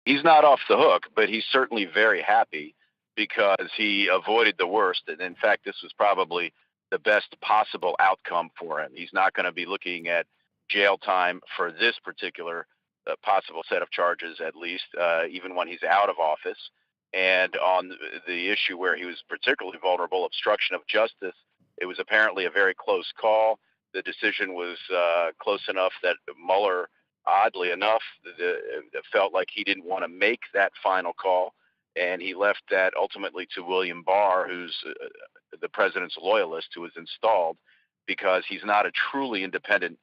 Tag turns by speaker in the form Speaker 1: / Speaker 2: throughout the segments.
Speaker 1: he's not off the hook, but he's certainly very happy because he avoided the worst. And in fact, this was probably the best possible outcome for him. He's not going to be looking at jail time for this particular possible set of charges, at least, even when he's out of office. And on the issue where he was particularly vulnerable, obstruction of justice, it was apparently a very close call. The decision was close enough that Mueller, oddly enough, felt like he didn't want to make that final call, and he left that ultimately to William Barr, who's the president's loyalist, who was installed, because he's not a truly independent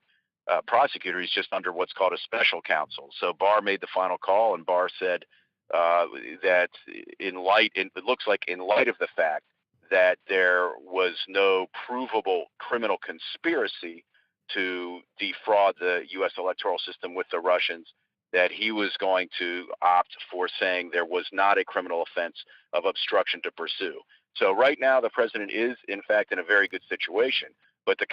Speaker 1: prosecutor. He's just under what's called a special counsel. So Barr made the final call, and Barr said that it looks like in light of the fact that there was no provable criminal conspiracy to defraud the U.S. electoral system with the Russians, that he was going to opt for saying there was not a criminal offense of obstruction to pursue. So right now, the president is, in fact, in a very good situation, but the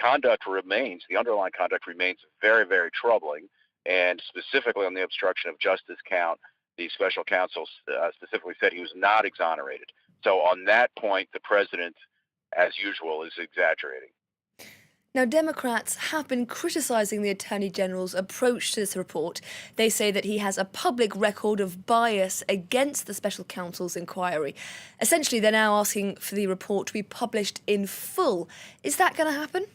Speaker 1: underlying conduct remains very, very troubling, and specifically on the obstruction of justice count, the special counsel specifically said he was not exonerated. So on that point, the president, as usual, is exaggerating.
Speaker 2: Now, Democrats have been criticising the Attorney General's approach to this report. They say that he has a public record of bias against the special counsel's inquiry. Essentially, they're now asking for the report to be published in full. Is that going to happen?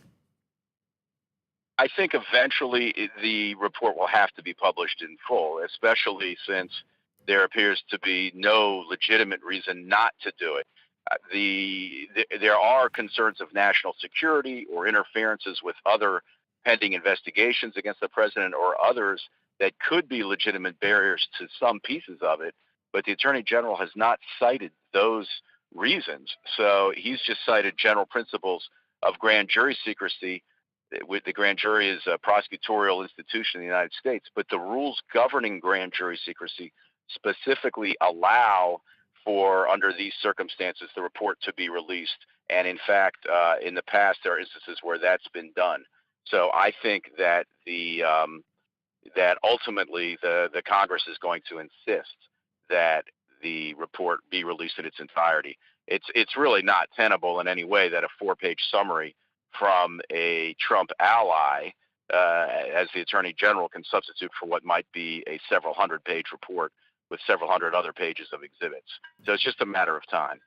Speaker 1: I think eventually the report will have to be published in full, especially since there appears to be no legitimate reason not to do it. There are concerns of national security or interferences with other pending investigations against the president or others that could be legitimate barriers to some pieces of it, but the Attorney General has not cited those reasons. So he's just cited general principles of grand jury secrecy. The grand jury is a prosecutorial institution in the United States, but the rules governing grand jury secrecy specifically allow for, under these circumstances, the report to be released. And in fact, in the past, there are instances where that's been done. So I think that that ultimately the Congress is going to insist that the report be released in its entirety. It's really not tenable in any way that a 4-page summary from a Trump ally as the Attorney General can substitute for what might be a several hundred-page report with several hundred other pages of exhibits. So it's just a matter of time.